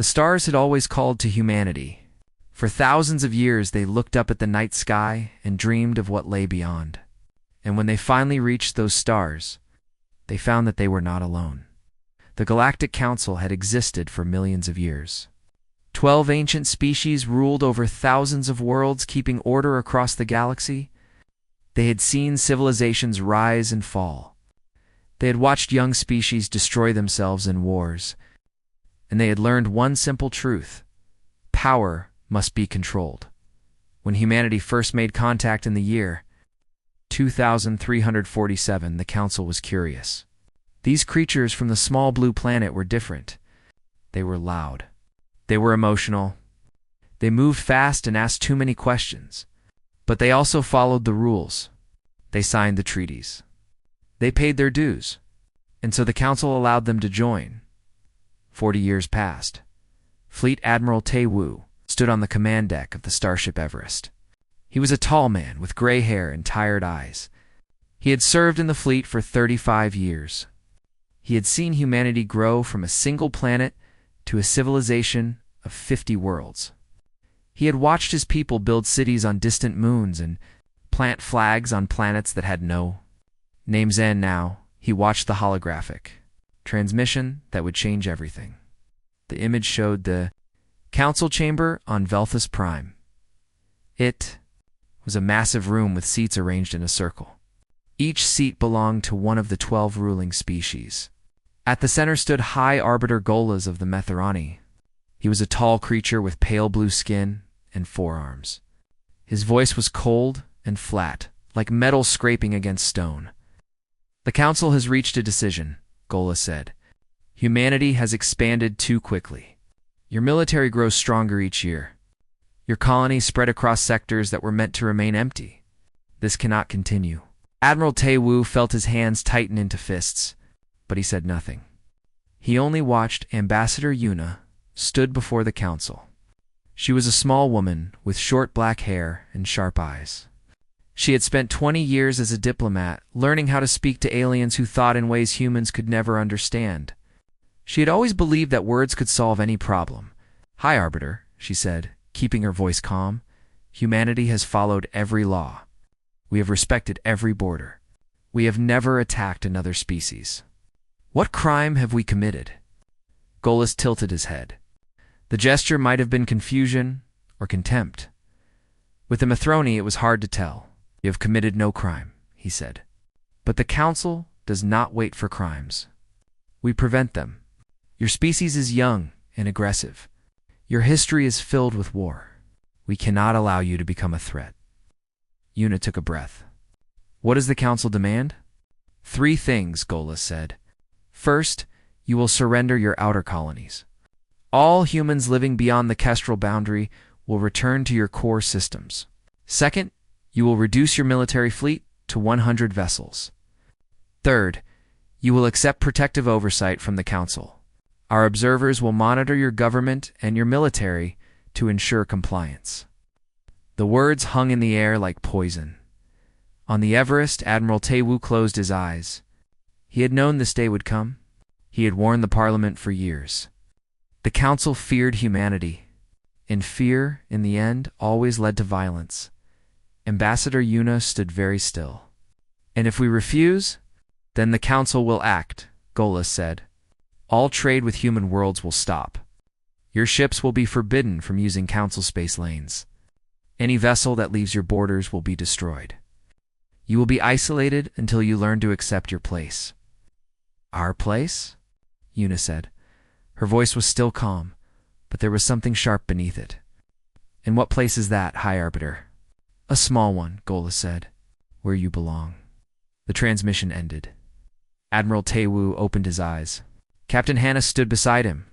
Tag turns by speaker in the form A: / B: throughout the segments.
A: The stars had always called to humanity. For thousands of years they looked up at the night sky and dreamed of what lay beyond. And when they finally reached those stars, they found that they were not alone. The Galactic Council had existed for millions of years. 12 ancient species ruled over thousands of worlds, keeping order across the galaxy. They had seen civilizations rise and fall. They had watched young species destroy themselves in wars. And they had learned one simple truth: power must be controlled. When humanity first made contact in the year 2347, the Council was curious. These creatures from the small blue planet were different. They were loud. They were emotional. They moved fast and asked too many questions. But they also followed the rules. They signed the treaties. They paid their dues. And so the Council allowed them to join. 40 years passed. Fleet Admiral Tae-woo stood on the command deck of the starship Everest. He was a tall man with gray hair and tired eyes. He had served in the fleet for 35 years. He had seen humanity grow from a single planet to a civilization of 50 worlds. He had watched his people build cities on distant moons and plant flags on planets that had no names, and now he watched the holographic transmission that would change everything. The image showed the council chamber on Velthus Prime. It was a massive room with seats arranged in a circle. Each seat belonged to one of the 12 ruling species. At the center stood High Arbiter Golas of the Metherani. He was a tall creature with pale blue skin and 4 arms. His voice was cold and flat, like metal scraping against stone. "The Council has reached a decision," Gola said. "Humanity has expanded too quickly. Your military grows stronger each year. Your colonies spread across sectors that were meant to remain empty. This cannot continue." Admiral Tae-woo felt his hands tighten into fists, but he said nothing. He only watched Ambassador Yuna stood before the Council. She was a small woman with short black hair and sharp eyes. She had spent 20 years as a diplomat, learning how to speak to aliens who thought in ways humans could never understand. She had always believed that words could solve any problem. "High Arbiter," she said, keeping her voice calm, "humanity has followed every law. We have respected every border. We have never attacked another species. What crime have we committed?" Golas tilted his head. The gesture might have been confusion or contempt. With the Methroni, it was hard to tell. "You have committed no crime," he said. "But the Council does not wait for crimes. We prevent them. Your species is young and aggressive. Your history is filled with war. We cannot allow you to become a threat." Yuna took a breath. "What does the Council demand?" "3 things," Golas said. "First, you will surrender your outer colonies. All humans living beyond the Kestrel boundary will return to your core systems. Second, you will reduce your military fleet to 100 vessels. Third, you will accept protective oversight from the Council. Our observers will monitor your government and your military to ensure compliance." The words hung in the air like poison. On the Everest, Admiral Tae-woo closed his eyes. He had known this day would come. He had warned the Parliament for years. The Council feared humanity, and fear, in the end, always led to violence. Ambassador Yuna stood very still. "And if we refuse, then the Council will act," Golas said. "All trade with human worlds will stop. Your ships will be forbidden from using Council space lanes. Any vessel that leaves your borders will be destroyed. You will be isolated until you learn to accept your place." "Our place?" Yuna said. Her voice was still calm, but there was something sharp beneath it. "And what place is that, High Arbiter?" "A small one," Golas said. "Where you belong." The transmission ended. Admiral Tae-woo opened his eyes. Captain Hannah stood beside him.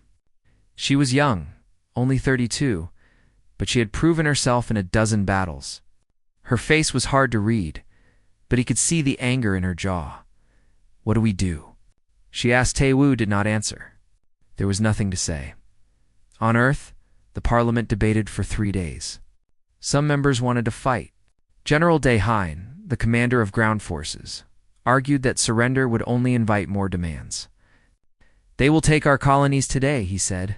A: She was young, only 32, but she had proven herself in a dozen battles. Her face was hard to read, but he could see the anger in her jaw. "What do we do?" she asked. Tae-woo did not answer. There was nothing to say. On Earth, the Parliament debated for 3 days. Some members wanted to fight. General Dae-hein, the commander of ground forces, argued that surrender would only invite more demands. "They will take our colonies today," he said.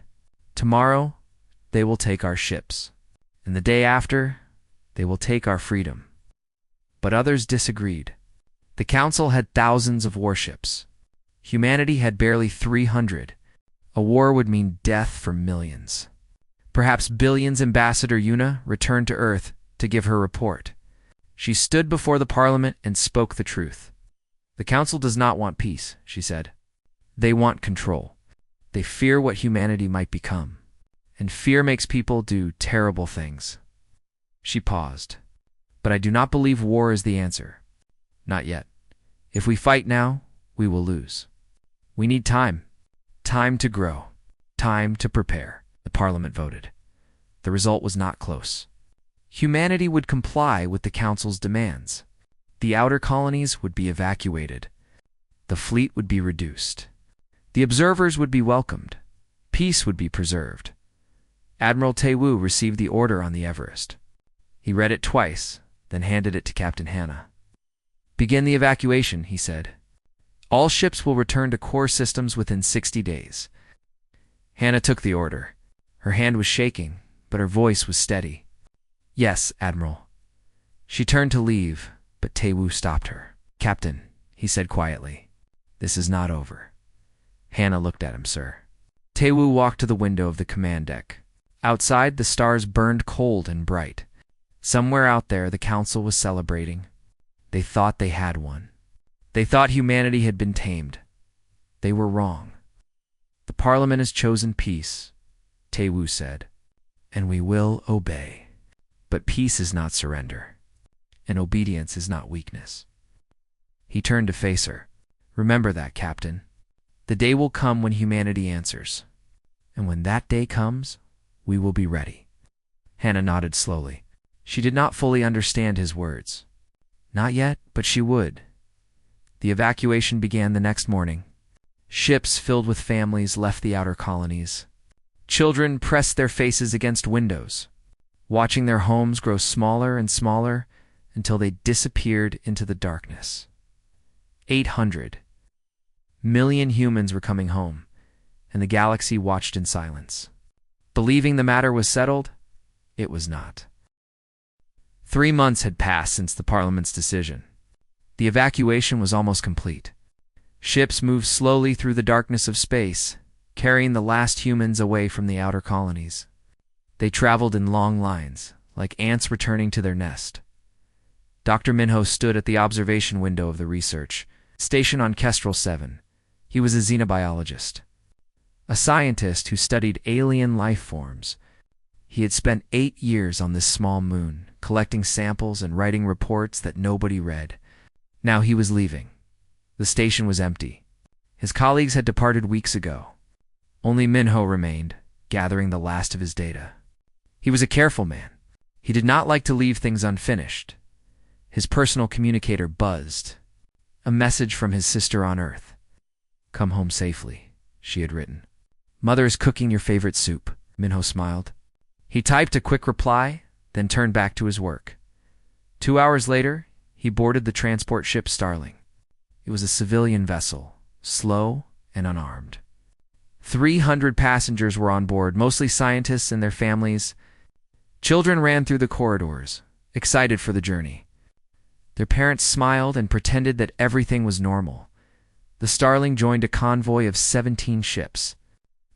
A: Tomorrow, they will take our ships. And the day after, they will take our freedom. But others disagreed. The Council had thousands of warships. Humanity had barely 300. A war would mean death for millions. Perhaps billions. Ambassador Yuna returned to Earth to give her report. She stood before the Parliament and spoke the truth. The Council does not want peace, she said. They want control. They fear what humanity might become. And fear makes people do terrible things. She paused. But I do not believe war is the answer. Not yet. If we fight now, we will lose. We need time. Time to grow. Time to prepare. The Parliament voted. The result was not close. Humanity would comply with the Council's demands. The outer colonies would be evacuated. The fleet would be reduced. The observers would be welcomed. Peace would be preserved. Admiral Taewoo received the order on the Everest. He read it twice, then handed it to Captain Hannah. Begin the evacuation, he said. All ships will return to core systems within 60 days. Hannah took the order. Her hand was shaking, but her voice was steady. Yes, Admiral. She turned to leave, but Taewoo stopped her. Captain, he said quietly, this is not over. Hannah looked at him, sir. Taewoo walked to the window of the command deck. Outside, the stars burned cold and bright. Somewhere out there, the Council was celebrating. They thought they had won. They thought humanity had been tamed. They were wrong. The Parliament has chosen peace, Taewoo said, and we will obey. But peace is not surrender, and obedience is not weakness. He turned to face her. Remember that, Captain. The day will come when humanity answers. And when that day comes, we will be ready. Hannah nodded slowly. She did not fully understand his words. Not yet, but she would. The evacuation began the next morning. Ships filled with families left the outer colonies. Children pressed their faces against windows, watching their homes grow smaller and smaller until they disappeared into the darkness. 800 million humans were coming home, and the galaxy watched in silence. Believing the matter was settled, it was not. 3 months had passed since the Parliament's decision. The evacuation was almost complete. Ships moved slowly through the darkness of space, carrying the last humans away from the outer colonies. They traveled in long lines, like ants returning to their nest. Dr. Minho stood at the observation window of the research station on Kestrel 7. He was a xenobiologist, a scientist who studied alien life forms. He had spent 8 years on this small moon, collecting samples and writing reports that nobody read. Now he was leaving. The station was empty. His colleagues had departed weeks ago. Only Minho remained, gathering the last of his data. He was a careful man. He did not like to leave things unfinished. His personal communicator buzzed. A message from his sister on Earth. Come home safely, she had written. Mother is cooking your favorite soup, Minho smiled. He typed a quick reply, then turned back to his work. 2 hours later, he boarded the transport ship Starling. It was a civilian vessel, slow and unarmed. 300 passengers were on board, mostly scientists and their families. Children ran through the corridors, excited for the journey. Their parents smiled and pretended that everything was normal. The Starling joined a convoy of 17 ships.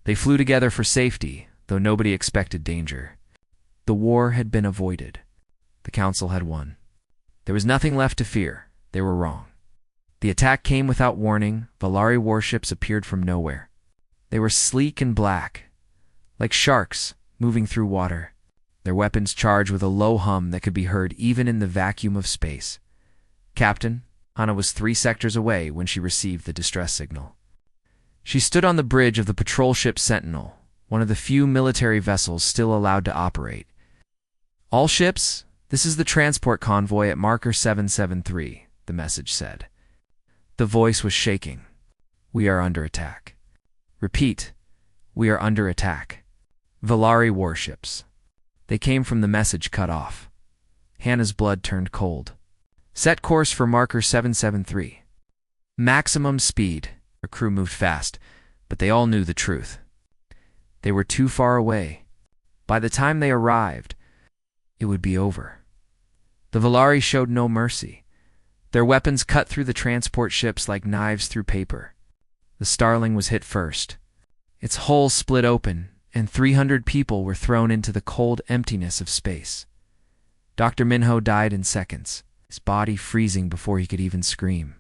A: They flew together for safety, though nobody expected danger. The war had been avoided. The Council had won. There was nothing left to fear. They were wrong. The attack came without warning. Valari warships appeared from nowhere. They were sleek and black, like sharks moving through water. Their weapons charged with a low hum that could be heard even in the vacuum of space. Captain, Hannah was 3 sectors away when she received the distress signal. She stood on the bridge of the patrol ship Sentinel, one of the few military vessels still allowed to operate. All ships, this is the transport convoy at marker 773, the message said. The voice was shaking. We are under attack. Repeat, we are under attack. Valari warships. They came from the message cut off. Hannah's blood turned cold. Set course for marker 773. Maximum speed. Her crew moved fast, but they all knew the truth. They were too far away. By the time they arrived, it would be over. The Valari showed no mercy. Their weapons cut through the transport ships like knives through paper. The Starling was hit first. Its hull split open, and 300 people were thrown into the cold emptiness of space. Dr. Minho died in seconds, his body freezing before he could even scream.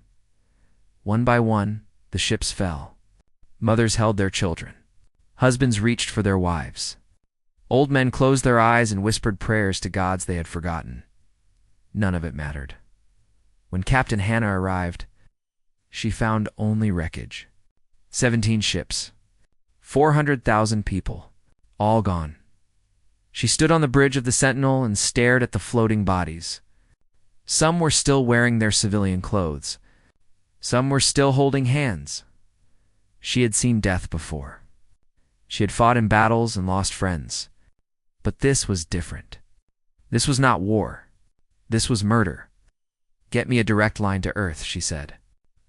A: One by one, the ships fell. Mothers held their children. Husbands reached for their wives. Old men closed their eyes and whispered prayers to gods they had forgotten. None of it mattered. When Captain Hannah arrived, she found only wreckage. 17 ships. 400,000 people. All gone. She stood on the bridge of the Sentinel and stared at the floating bodies. Some were still wearing their civilian clothes. Some were still holding hands. She had seen death before. She had fought in battles and lost friends. But this was different. This was not war. This was murder. "Get me a direct line to Earth," she said.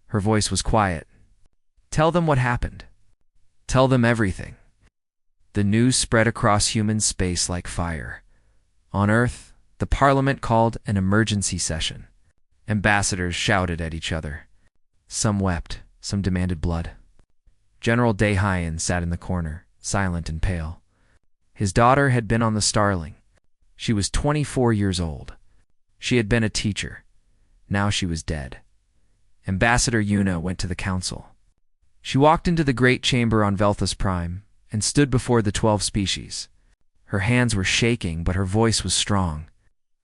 A: Her voice was quiet. "Tell them what happened. Tell them everything." The news spread across human space like fire. On Earth, the Parliament called an emergency session. Ambassadors shouted at each other. Some wept, some demanded blood. General Daehyun sat in the corner, silent and pale. His daughter had been on the Starling. She was 24 years old. She had been a teacher. Now she was dead. Ambassador Yuna went to the council. She walked into the great chamber on Velthus Prime and stood before the 12 species. Her hands were shaking, but her voice was strong.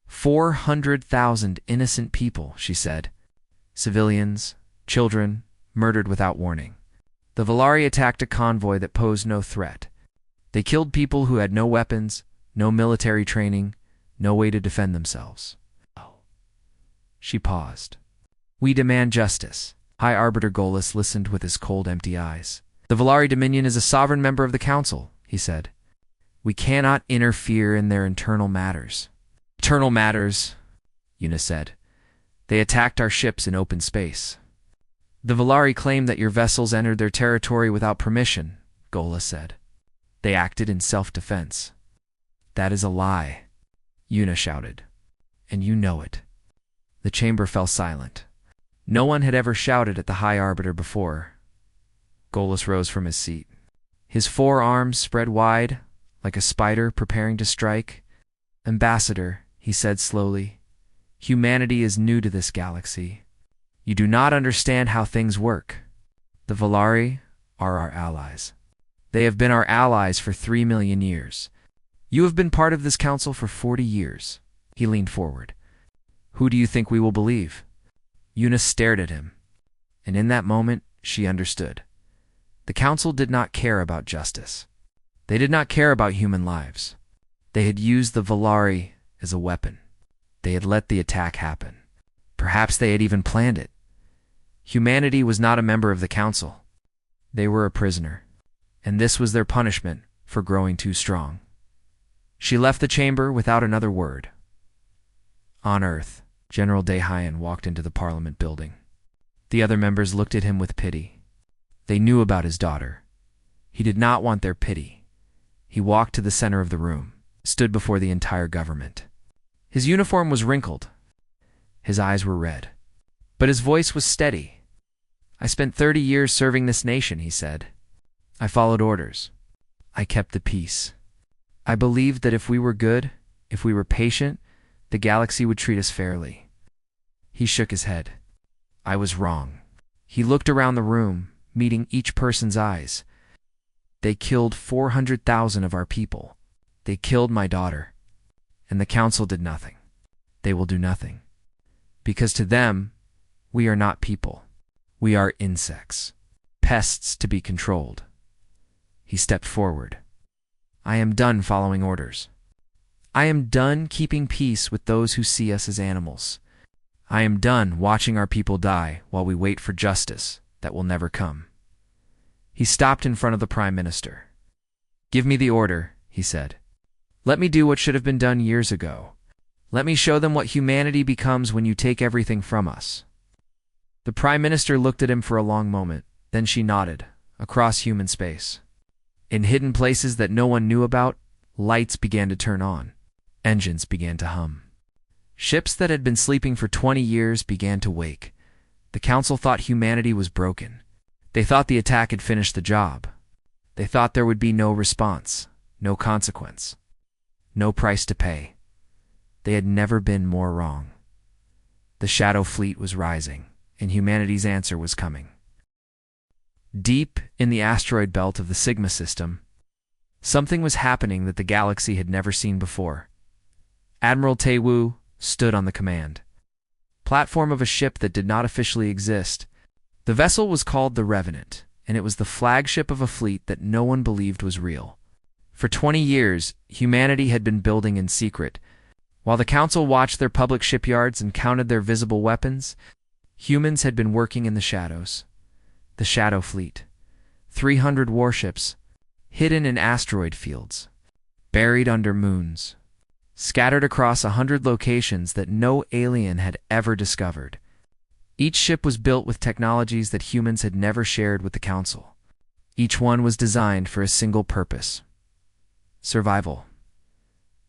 A: 400,000 innocent people, she said. Civilians, children, murdered without warning. The Valari attacked a convoy that posed no threat. They killed people who had no weapons, no military training, no way to defend themselves. She paused. "We demand justice." High Arbiter Golis listened with his cold, empty eyes. "The Valari Dominion is a sovereign member of the Council," he said. "We cannot interfere in their internal matters." "Internal matters," Yuna said. "They attacked our ships in open space." "The Valari claim that your vessels entered their territory without permission," Golis said. "They acted in self-defense." "That is a lie," Yuna shouted. "And you know it." The chamber fell silent. No one had ever shouted at the High Arbiter before. Golis rose from his seat. His forearms spread wide, like a spider preparing to strike. "Ambassador," he said slowly, "humanity is new to this galaxy. You do not understand how things work. The Valari are our allies. They have been our allies for 3 million years. You have been part of this council for 40 years. He leaned forward. "Who do you think we will believe?" Yuna stared at him, and in that moment she understood. The council did not care about justice. They did not care about human lives. They had used the Valari as a weapon. They had let the attack happen. Perhaps they had even planned it. Humanity was not a member of the council. They were a prisoner, and this was their punishment for growing too strong. She left the chamber without another word. On Earth, General Daehyun walked into the Parliament building. The other members looked at him with pity. They knew about his daughter. He did not want their pity. He walked to the center of the room, stood before the entire government. His uniform was wrinkled. His eyes were red. But his voice was steady. "I spent 30 years serving this nation," he said. "I followed orders. I kept the peace. I believed that if we were good, if we were patient, the galaxy would treat us fairly." He shook his head. "I was wrong." He looked around the room, meeting each person's eyes. "They killed 400,000 of our people. They killed my daughter. And the council did nothing. They will do nothing. Because to them, we are not people. We are insects. Pests to be controlled." He stepped forward. "I am done following orders. I am done keeping peace with those who see us as animals. I am done watching our people die while we wait for justice that will never come." He stopped in front of the Prime Minister. "Give me the order," he said. "Let me do what should have been done years ago. Let me show them what humanity becomes when you take everything from us." The Prime Minister looked at him for a long moment, then she nodded, across human space. In hidden places that no one knew about, lights began to turn on. Engines began to hum. Ships that had been sleeping for 20 years began to wake. The council thought humanity was broken. They thought the attack had finished the job. They thought there would be no response, no consequence, no price to pay. They had never been more wrong. The Shadow Fleet was rising, and humanity's answer was coming. Deep in the asteroid belt of the Sigma system, something was happening that the galaxy had never seen before. Admiral Taewoo stood on the command platform of a ship that did not officially exist. The vessel was called the Revenant, and it was the flagship of a fleet that no one believed was real. For 20 years, humanity had been building in secret. While the Council watched their public shipyards and counted their visible weapons, humans had been working in the shadows. The Shadow Fleet. 300 warships, hidden in asteroid fields, buried under moons, scattered across 100 locations that no alien had ever discovered. Each ship was built with technologies that humans had never shared with the Council. Each one was designed for a single purpose: survival.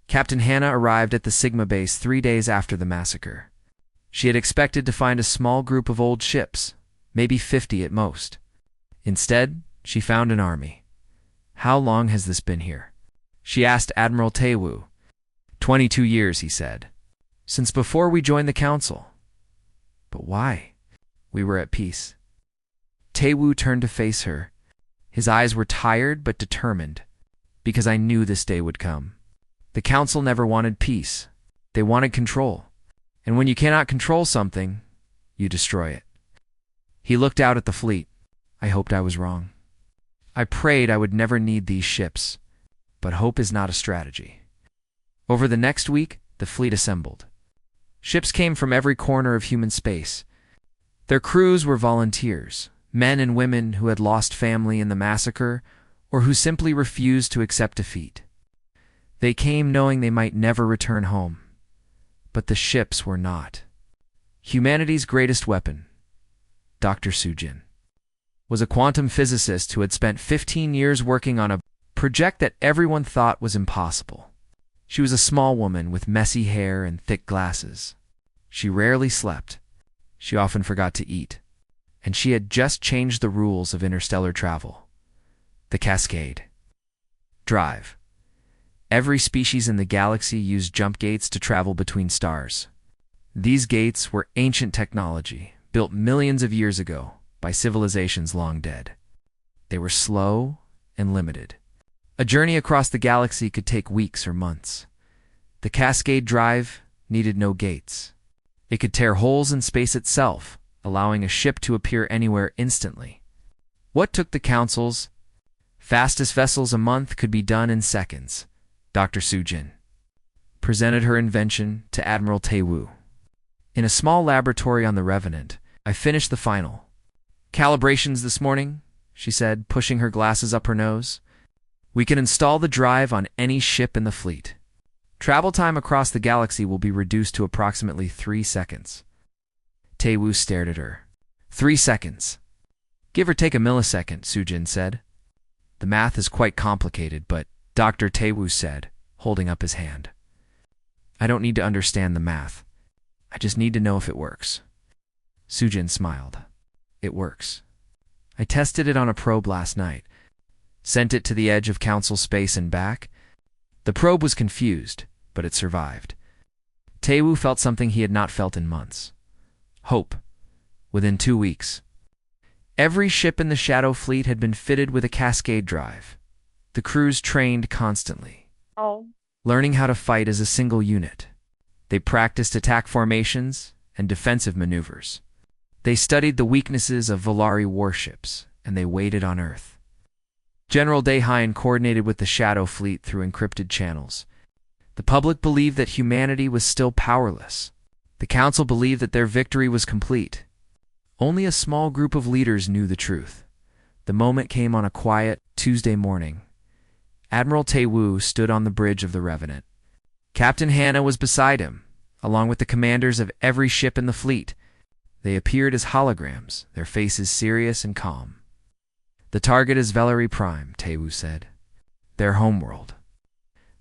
A: Captain Hannah arrived at the Sigma base 3 days after the massacre. She had expected to find a small group of old ships, maybe 50 at most. Instead, she found an army. "How long has this been here?" she asked Admiral Taewoo. 22 years, he said. "Since before we joined the Council." "But why?" "We were at peace." Taewoo turned to face her. His eyes were tired but determined. "Because I knew this day would come." The Council never wanted peace. They wanted control. And when you cannot control something, you destroy it. He looked out at the fleet. "I hoped I was wrong. I prayed I would never need these ships. But hope is not a strategy." Over the next week, the fleet assembled. Ships came from every corner of human space. Their crews were volunteers, men and women who had lost family in the massacre or who simply refused to accept defeat. They came knowing they might never return home. But the ships were not. Humanity's greatest weapon, Dr. Sujin, was a quantum physicist who had spent 15 years working on a project that everyone thought was impossible. She was a small woman with messy hair and thick glasses. She rarely slept. She often forgot to eat. And she had just changed the rules of interstellar travel. The Cascade Drive. Every species in the galaxy used jump gates to travel between stars. These gates were ancient technology, built millions of years ago by civilizations long dead. They were slow and limited. A journey across the galaxy could take weeks or months. The Cascade Drive needed no gates. It could tear holes in space itself, allowing a ship to appear anywhere instantly. What took the Council's fastest vessels a month could be done in seconds. Dr. Sujin presented her invention to Admiral Taewoo. "In a small laboratory on the Revenant, I finished the final calibrations this morning," she said, pushing her glasses up her nose. "We can install the drive on any ship in the fleet. Travel time across the galaxy will be reduced to approximately 3 seconds. Taewoo stared at her. 3 seconds. "Give or take a millisecond," Sujin said. "The math is quite complicated, but," Dr. Taewoo said, holding up his hand, "I don't need to understand the math. I just need to know if it works." Sujin smiled. "It works. I tested it on a probe last night. Sent it to the edge of Council space and back. The probe was confused, but it survived." Taewoo felt something he had not felt in months. Hope. Within 2 weeks, every ship in the Shadow Fleet had been fitted with a Cascade Drive. The crews trained constantly, learning how to fight as a single unit. They practiced attack formations and defensive maneuvers. They studied the weaknesses of Volari warships, and they waited on Earth. General Daehan coordinated with the Shadow Fleet through encrypted channels. The public believed that humanity was still powerless. The Council believed that their victory was complete. Only a small group of leaders knew the truth. The moment came on a quiet Tuesday morning. Admiral Taewoo stood on the bridge of the Revenant. Captain Hannah was beside him, along with the commanders of every ship in the fleet. They appeared as holograms, their faces serious and calm. "The target is Velari Prime," Taewoo said. their homeworld.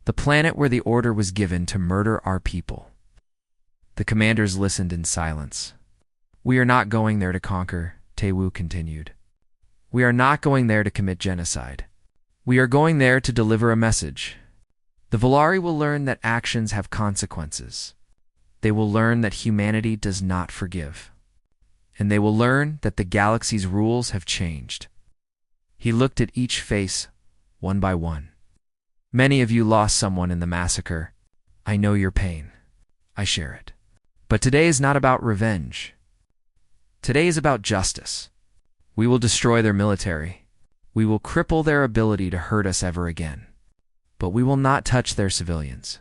A: The planet where the order was given to murder our people. The commanders listened in silence. "We are not going there to conquer," Taewoo continued. "We are not going there to commit genocide. We are going there to deliver a message. The Volari will learn that actions have consequences. They will learn that humanity does not forgive. And they will learn that the galaxy's rules have changed." He looked at each face, one by one. "Many of you lost someone in the massacre. I know your pain. I share it. But today is not about revenge. Today is about justice. We will destroy their military. We will cripple their ability to hurt us ever again. But we will not touch their civilians.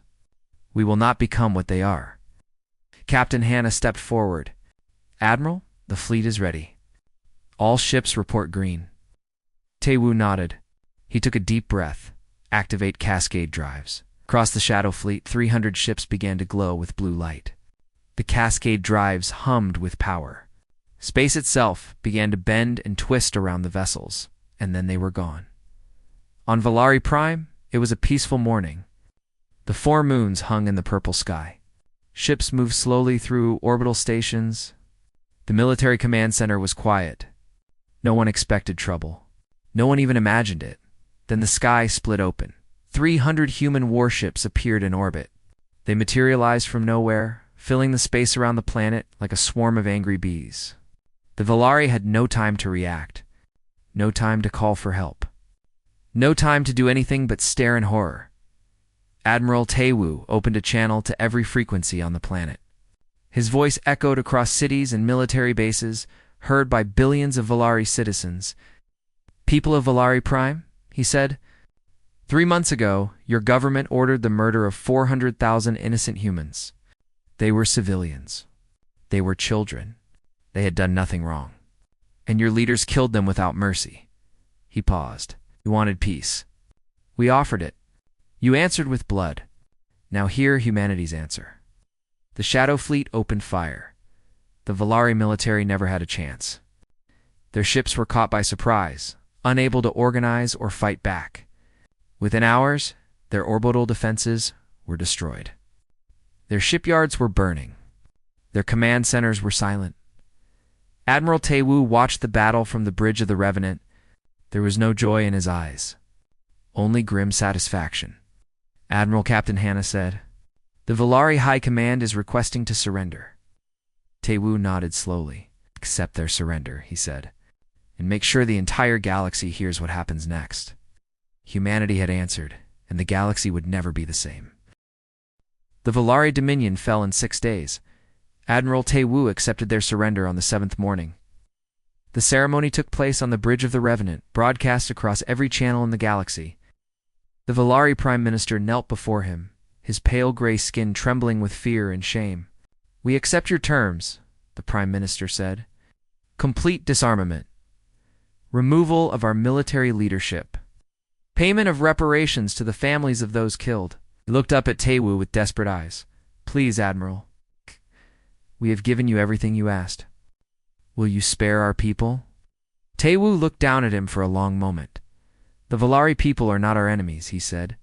A: We will not become what they are." Captain Hannah stepped forward. "Admiral, the fleet is ready. All ships report green." Taewoo nodded. He took a deep breath. "Activate cascade drives." Across the Shadow Fleet, 300 ships began to glow with blue light. The cascade drives hummed with power. Space itself began to bend and twist around the vessels, and then they were gone. On Volari Prime, it was a peaceful morning. The 4 moons hung in the purple sky. Ships moved slowly through orbital stations. The military command center was quiet. No one expected trouble. No one even imagined it. Then the sky split open. 300 human warships appeared in orbit. They materialized from nowhere, filling the space around the planet like a swarm of angry bees. The Volari had no time to react, no time to call for help, no time to do anything but stare in horror. Admiral Taewoo opened a channel to every frequency on the planet. His voice echoed across cities and military bases, heard by billions of Volari citizens. "People of Volari Prime," he said, "3 months ago, your government ordered the murder of 400,000 innocent humans. They were civilians. They were children. They had done nothing wrong. And your leaders killed them without mercy." He paused. "You wanted peace. We offered it. You answered with blood. Now hear humanity's answer." The Shadow Fleet opened fire. The Volari military never had a chance. Their ships were caught by surprise, unable to organize or fight back. Within hours, their orbital defenses were destroyed. Their shipyards were burning. Their command centers were silent. Admiral Taewoo watched the battle from the bridge of the Revenant. There was no joy in his eyes, only grim satisfaction. "Admiral," Captain Hannah said, "the Volari High Command is requesting to surrender." Taewoo nodded slowly. "Accept their surrender," he said, "and make sure the entire galaxy hears what happens next." Humanity had answered, and the galaxy would never be the same. The Volari Dominion fell in 6 days. Admiral Taewoo accepted their surrender on the 7th morning. The ceremony took place on the bridge of the Revenant, broadcast across every channel in the galaxy. The Volari Prime Minister knelt before him, his pale gray skin trembling with fear and shame. "We accept your terms," the Prime Minister said. "Complete disarmament. Removal of our military leadership. Payment of reparations to the families of those killed." He looked up at Taewoo with desperate eyes. "Please, Admiral. We have given you everything you asked. Will you spare our people?" Taewoo looked down at him for a long moment. "The Volari people are not our enemies," he said.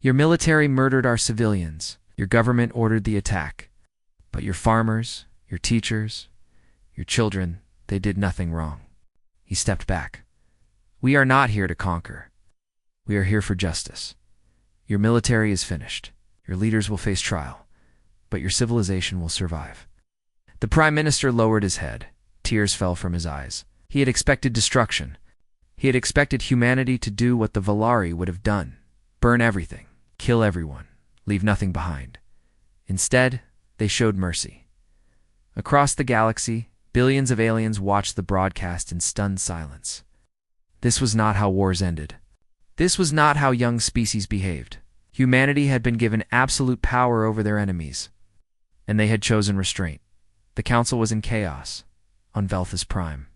A: "Your military murdered our civilians. Your government ordered the attack. But your farmers, your teachers, your children, they did nothing wrong." He stepped back. "We are not here to conquer. We are here for justice. Your military is finished. Your leaders will face trial. But your civilization will survive." The Prime Minister lowered his head. Tears fell from his eyes. He had expected destruction. He had expected humanity to do what the Volari would have done. Burn everything. Kill everyone. Leave nothing behind. Instead, they showed mercy. Across the galaxy, billions of aliens watched the broadcast in stunned silence. This was not how wars ended. This was not how young species behaved. Humanity had been given absolute power over their enemies, and they had chosen restraint. The Council was in chaos, on Velthus Prime.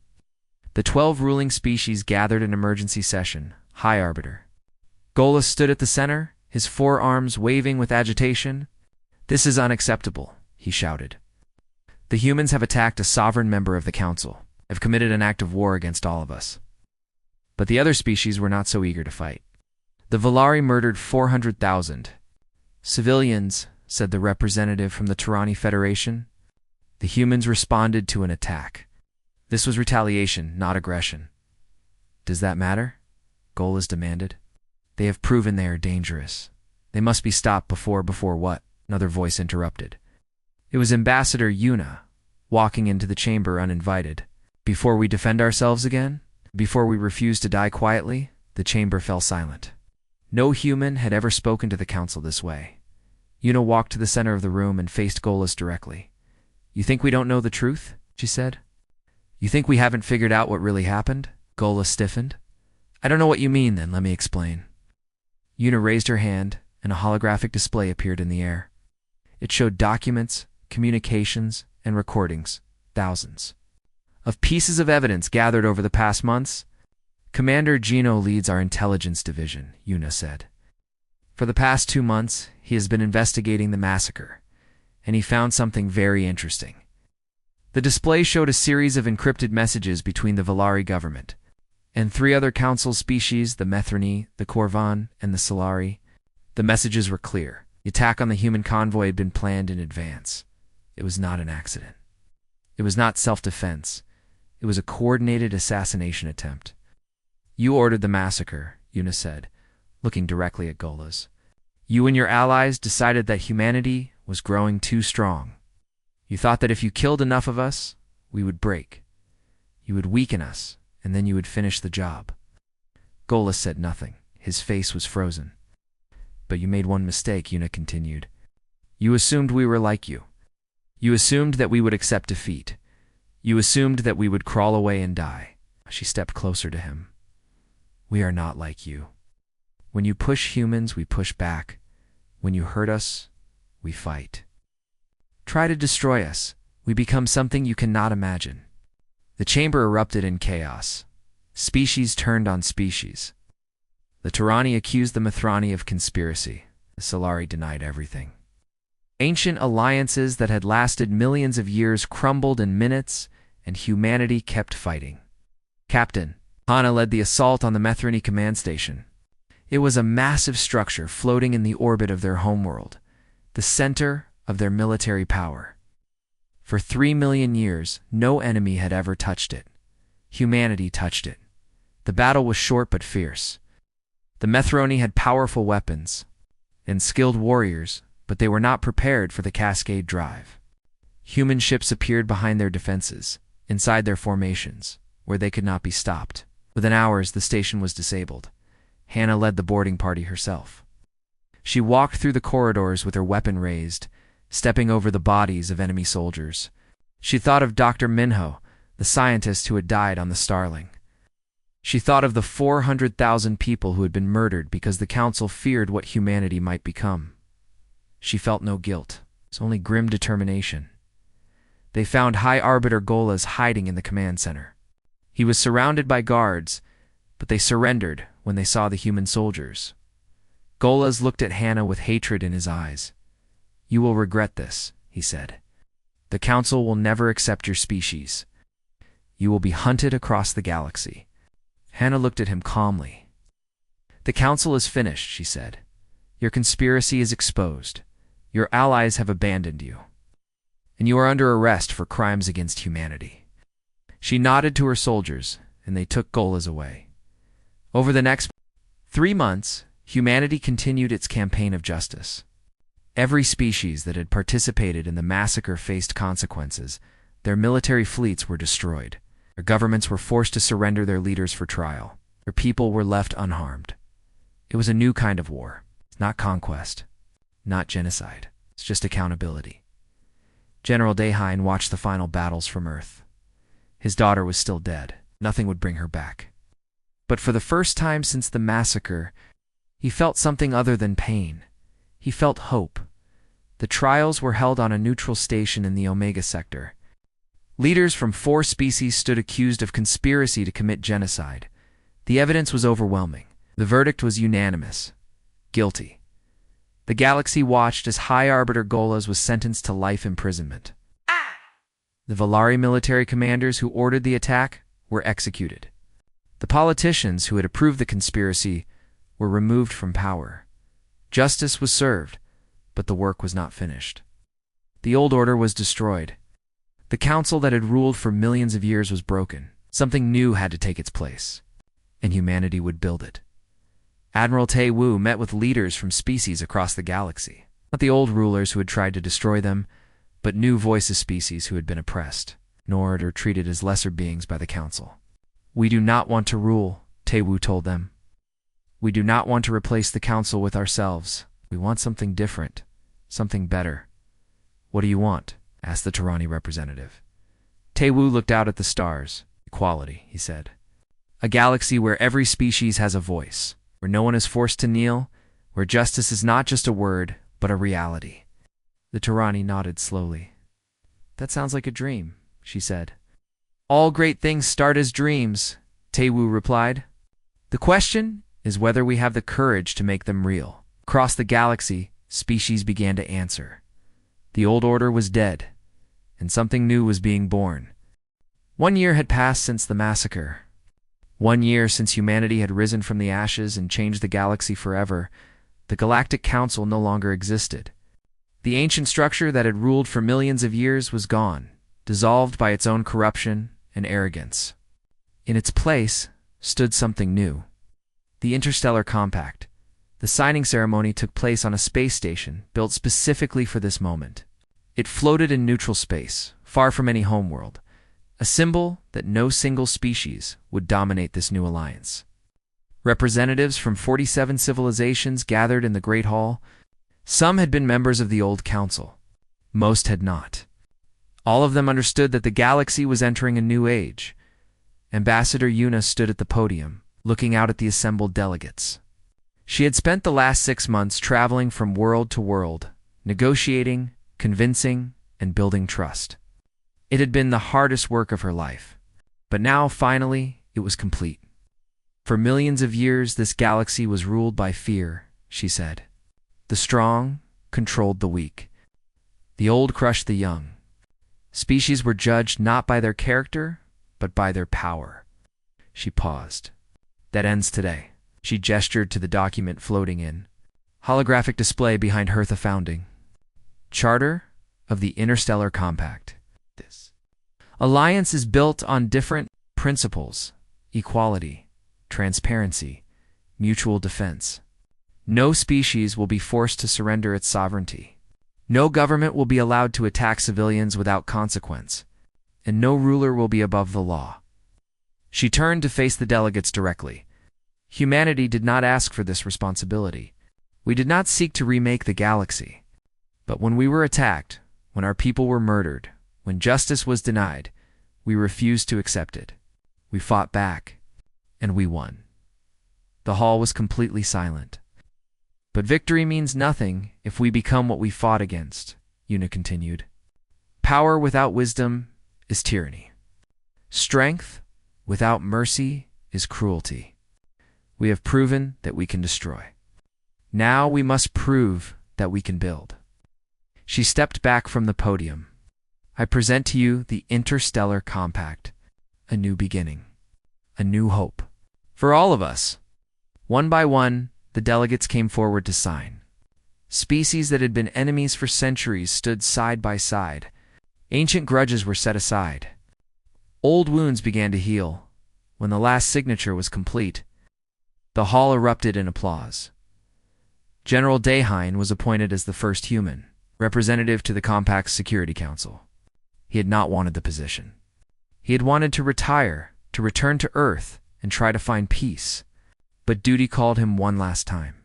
A: The 12 ruling species gathered in emergency session, High Arbiter. Golas stood at the center, his forearms waving with agitation. "This is unacceptable," he shouted. "The humans have attacked a sovereign member of the Council, have committed an act of war against all of us." But the other species were not so eager to fight. The Valari murdered 400,000. Civilians, said the representative from the Tyranny Federation. The humans responded to an attack. This was retaliation, not aggression. Does that matter? Golas demanded. They have proven they are dangerous. They must be stopped before what? Another voice interrupted. It was Ambassador Yuna, walking into the chamber uninvited. Before we defend ourselves again? Before we refuse to die quietly? The chamber fell silent. No human had ever spoken to the council this way. Yuna walked to the center of the room and faced Golas directly. You think we don't know the truth? She said. You think we haven't figured out what really happened? Golas stiffened. I don't know what you mean then, let me explain. Yuna raised her hand, and a holographic display appeared in the air. It showed documents, communications, and recordings, thousands of pieces of evidence gathered over the past months. Commander Gino leads our intelligence division, Yuna said. For the past 2 months, he has been investigating the massacre, and he found something very interesting. The display showed a series of encrypted messages between the Valari government and 3 other council species, the Methrani, the Korvan, and the Solari. The messages were clear. The attack on the human convoy had been planned in advance. It was not an accident. It was not self-defense. It was a coordinated assassination attempt. You ordered the massacre, Yuna said, looking directly at Golas. You and your allies decided that humanity was growing too strong. You thought that if you killed enough of us, we would break. You would weaken us, and then you would finish the job. Golas said nothing. His face was frozen. But you made one mistake, Yuna continued. You assumed we were like you. You assumed that we would accept defeat. You assumed that we would crawl away and die. She stepped closer to him. We are not like you. When you push humans, we push back. When you hurt us, we fight. Try to destroy us. We become something you cannot imagine. The chamber erupted in chaos. Species turned on species. The Tyranny accused the Methrani of conspiracy. The Solari denied everything. Ancient alliances that had lasted millions of years crumbled in minutes, and humanity kept fighting. Captain Hana led the assault on the Methrani command station. It was a massive structure floating in the orbit of their homeworld, the center of their military power. For 3 million years, no enemy had ever touched it. Humanity touched it. The battle was short but fierce. The Methrani had powerful weapons and skilled warriors, but they were not prepared for the cascade drive. Human ships appeared behind their defenses, inside their formations, where they could not be stopped. Within hours, the station was disabled. Hannah led the boarding party herself. She walked through the corridors with her weapon raised, stepping over the bodies of enemy soldiers. She thought of Dr. Minho, the scientist who had died on the Starling. She thought of the 400,000 people who had been murdered because the Council feared what humanity might become. She felt no guilt. It was only grim determination. They found High Arbiter Golas hiding in the command center. He was surrounded by guards, but they surrendered when they saw the human soldiers. Golas looked at Hannah with hatred in his eyes. You will regret this, he said. The Council will never accept your species. You will be hunted across the galaxy. Hannah looked at him calmly. The Council is finished, she said. Your conspiracy is exposed. Your allies have abandoned you. And you are under arrest for crimes against humanity. She nodded to her soldiers, and they took Golas away. Over the next 3 months, humanity continued its campaign of justice. Every species that had participated in the massacre faced consequences. Their military fleets were destroyed. Their governments were forced to surrender their leaders for trial. Their people were left unharmed. It was a new kind of war. It's not conquest, not genocide. It's just accountability. General Dahine watched the final battles from Earth. His daughter was still dead. Nothing would bring her back. But for the first time since the massacre, he felt something other than pain. He felt hope. The trials were held on a neutral station in the Omega Sector. Leaders from 4 species stood accused of conspiracy to commit genocide. The evidence was overwhelming. The verdict was unanimous. Guilty. The galaxy watched as High Arbiter Golas was sentenced to life imprisonment. The Valari military commanders who ordered the attack were executed. The politicians who had approved the conspiracy were removed from power. Justice was served, but the work was not finished. The old order was destroyed. The council that had ruled for millions of years was broken. Something new had to take its place, and humanity would build it. Admiral Tae Woo met with leaders from species across the galaxy. Not the old rulers who had tried to destroy them, but new voices species who had been oppressed, ignored, or treated as lesser beings by the council. "We do not want to rule," Tae Woo told them. "We do not want to replace the council with ourselves. We want something different, something better." "What do you want?" asked the Tarani representative. Tae Woo looked out at the stars. "Equality," he said. "A galaxy where every species has a voice, where no one is forced to kneel, where justice is not just a word, but a reality." The Tarani nodded slowly. "That sounds like a dream," she said. "All great things start as dreams," Tae Woo replied. "The question is whether we have the courage to make them real." Across the galaxy, species began to answer. The old order was dead, and something new was being born. 1 year had passed since the massacre. 1 year since humanity had risen from the ashes and changed the galaxy forever. The Galactic Council no longer existed. The ancient structure that had ruled for millions of years was gone, dissolved by its own corruption and arrogance. In its place stood something new. The Interstellar Compact. The signing ceremony took place on a space station built specifically for this moment. It floated in neutral space, far from any homeworld, a symbol that no single species would dominate this new alliance. Representatives from 47 civilizations gathered in the Great Hall. Some had been members of the old council. Most had not. All of them understood that the galaxy was entering a new age. Ambassador Yuna stood at the podium, looking out at the assembled delegates. She had spent the last 6 months traveling from world to world, negotiating, convincing, and building trust. It had been the hardest work of her life, but now, finally, it was complete. "For millions of years, this galaxy was ruled by fear," she said. "The strong controlled the weak. The old crushed the young. Species were judged not by their character, but by their power." She paused. "That ends today." She gestured to the document floating in. Holographic display behind Hertha founding. Charter of the Interstellar Compact. This alliance is built on different principles: equality, transparency, mutual defense. No species will be forced to surrender its sovereignty. No government will be allowed to attack civilians without consequence, and no ruler will be above the law. She turned to face the delegates directly. Humanity did not ask for this responsibility. We did not seek to remake the galaxy. But when we were attacked, when our people were murdered, when justice was denied, we refused to accept it. We fought back, and we won. The hall was completely silent. "But victory means nothing if we become what we fought against," Yuna continued. "Power without wisdom is tyranny. Strength without mercy is cruelty. We have proven that we can destroy. Now we must prove that we can build." She stepped back from the podium. "I present to you the Interstellar Compact, a new beginning, a new hope. For all of us." One by one, the delegates came forward to sign. Species that had been enemies for centuries stood side by side. Ancient grudges were set aside. Old wounds began to heal. When the last signature was complete, the hall erupted in applause. General Daeheim was appointed as the first human, representative to the Compact's Security Council. He had not wanted the position. He had wanted to retire, to return to Earth, and try to find peace. But duty called him one last time.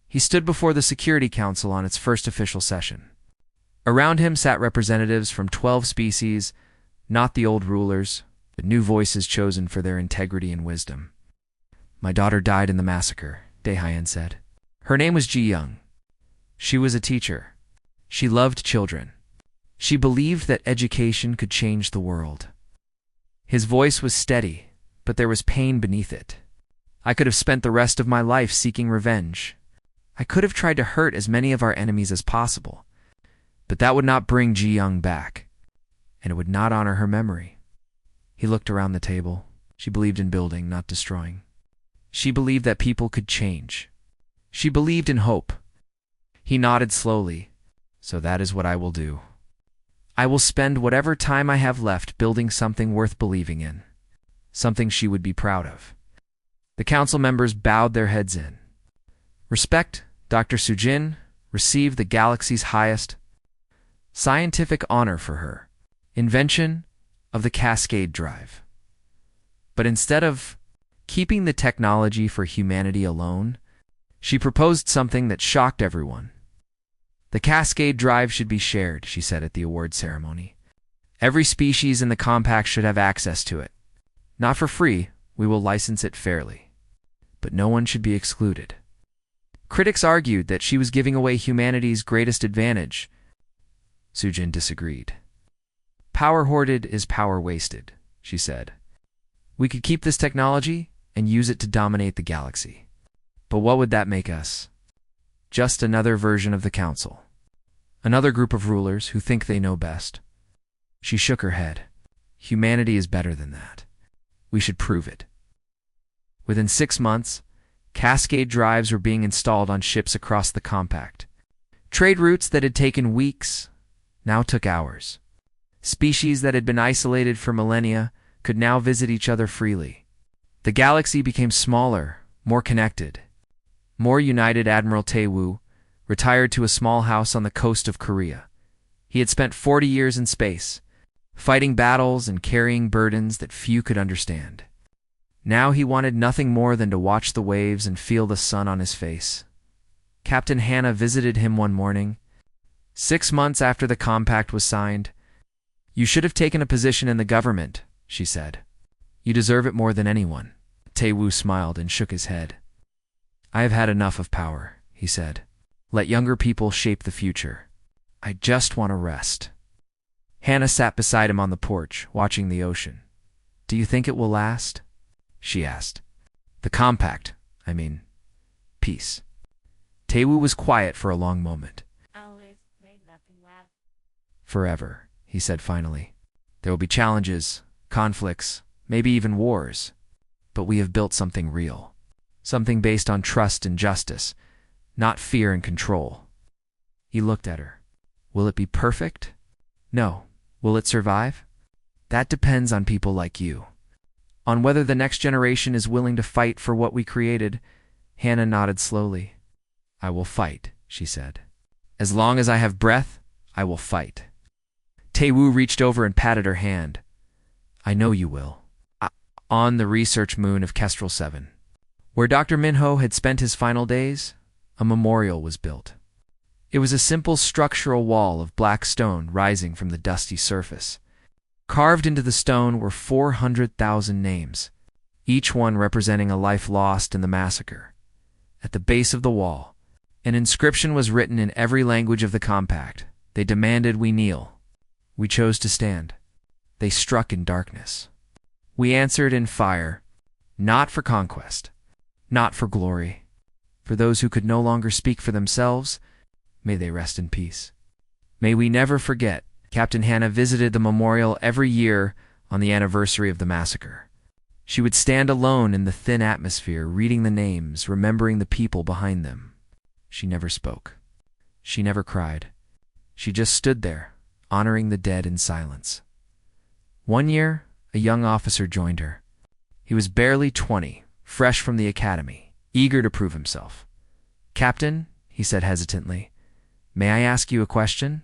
A: He stood before the Security Council on its first official session. Around him sat representatives from 12 species, not the old rulers, but new voices chosen for their integrity and wisdom. "My daughter died in the massacre," Daehyun said. "Her name was Ji Young. She was a teacher. She loved children. She believed that education could change the world." His voice was steady, but there was pain beneath it. "I could have spent the rest of my life seeking revenge. I could have tried to hurt as many of our enemies as possible. But that would not bring Ji Young back, and it would not honor her memory." He looked around the table. She believed in building, not destroying. She believed that people could change. She believed in hope. He nodded slowly. So that is what I will do. I will spend whatever time I have left building something worth believing in. Something she would be proud of. The council members bowed their heads in respect. Dr. Sujin received the galaxy's highest scientific honor for her invention of the Cascade Drive. But instead of keeping the technology for humanity alone, she proposed something that shocked everyone. The Cascade Drive should be shared, she said at the award ceremony. Every species in the compact should have access to it. Not for free, we will license it fairly. But no one should be excluded. Critics argued that she was giving away humanity's greatest advantage. Sujin disagreed. Power hoarded is power wasted, she said. We could keep this technology and use it to dominate the galaxy. But what would that make us? Just another version of the council. Another group of rulers who think they know best. She shook her head. Humanity is better than that. We should prove it. Within 6 months, Cascade drives were being installed on ships across the compact. Trade routes that had taken weeks now took hours. Species that had been isolated for millennia could now visit each other freely. The galaxy became smaller, more connected. More united. Admiral Tae-woo retired to a small house on the coast of Korea. He had spent 40 years in space, fighting battles and carrying burdens that few could understand. Now he wanted nothing more than to watch the waves and feel the sun on his face. Captain Hannah visited him one morning. 6 months after the compact was signed. You should have taken a position in the government, she said. You deserve it more than anyone. Tae-woo smiled and shook his head. I have had enough of power, he said. Let younger people shape the future. I just want to rest. Hannah sat beside him on the porch, watching the ocean. Do you think it will last? She asked. The compact, I mean, peace. Tae-woo was quiet for a long moment. Forever, he said finally. There will be challenges, conflicts, maybe even wars. But we have built something real. Something based on trust and justice, not fear and control. He looked at her. Will it be perfect? No. Will it survive? That depends on people like you. On whether the next generation is willing to fight for what we created. Hannah nodded slowly. I will fight, she said. As long as I have breath, I will fight. Tae-woo reached over and patted her hand. I know you will. On the research moon of Kestrel 7. Where Dr. Minho had spent his final days, a memorial was built. It was a simple structural wall of black stone rising from the dusty surface. Carved into the stone were 400,000 names, each one representing a life lost in the massacre. At the base of the wall, an inscription was written in every language of the compact. They demanded we kneel. We chose to stand. They struck in darkness. We answered in fire, not for conquest. Not for glory. For those who could no longer speak for themselves, may they rest in peace. May we never forget. Captain Hannah visited the memorial every year on the anniversary of the massacre. She would stand alone in the thin atmosphere, reading the names, remembering the people behind them. She never spoke. She never cried. She just stood there, honoring the dead in silence. One year, a young officer joined her. He was barely 20. Fresh from the academy, eager to prove himself. Captain, he said hesitantly, may I ask you a question?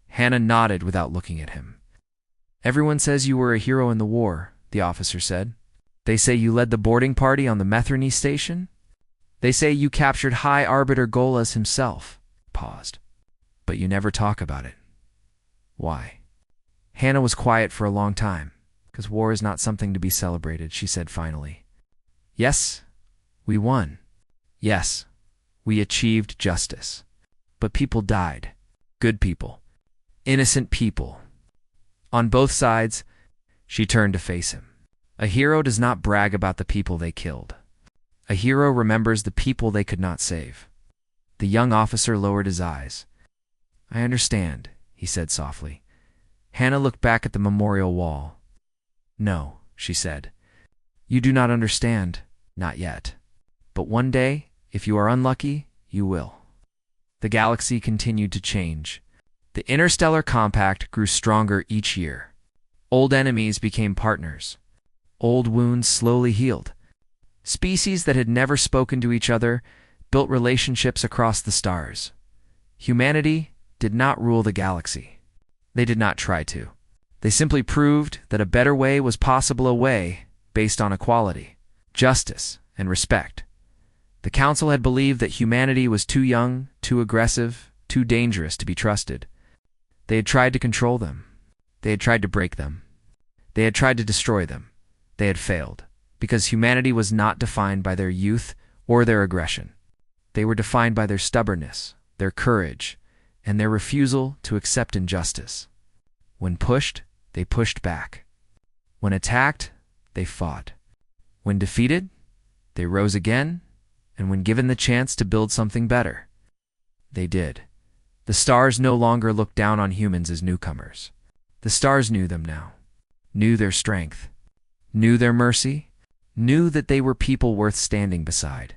A: Hannah nodded without looking at him. Everyone says you were a hero in the war, the officer said. They say you led the boarding party on the Methrony station. They say you captured High Arbiter Golas himself. Paused. But you never talk about it. Why? Hannah was quiet for a long time, because war is not something to be celebrated, she said finally. Yes, we won. Yes, we achieved justice. But people died. Good people. Innocent people. On both sides, she turned to face him. A hero does not brag about the people they killed. A hero remembers the people they could not save. The young officer lowered his eyes. I understand, he said softly. Hannah looked back at the memorial wall. No, she said. You do not understand. Not yet. But one day, if you are unlucky, you will. The galaxy continued to change. The interstellar compact grew stronger each year. Old enemies became partners. Old wounds slowly healed. Species that had never spoken to each other built relationships across the stars. Humanity did not rule the galaxy. They did not try to. They simply proved that a better way was possible, a way based on equality, justice, and respect. The Council had believed that humanity was too young, too aggressive, too dangerous to be trusted. They had tried to control them. They had tried to break them. They had tried to destroy them. They had failed, because humanity was not defined by their youth or their aggression. They were defined by their stubbornness, their courage, and their refusal to accept injustice. When pushed, they pushed back. When attacked, they fought. When defeated, they rose again, and when given the chance to build something better, they did. The stars no longer looked down on humans as newcomers. The stars knew them now, knew their strength, knew their mercy, knew that they were people worth standing beside.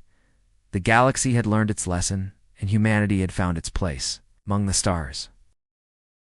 A: The galaxy had learned its lesson, and humanity had found its place among the stars.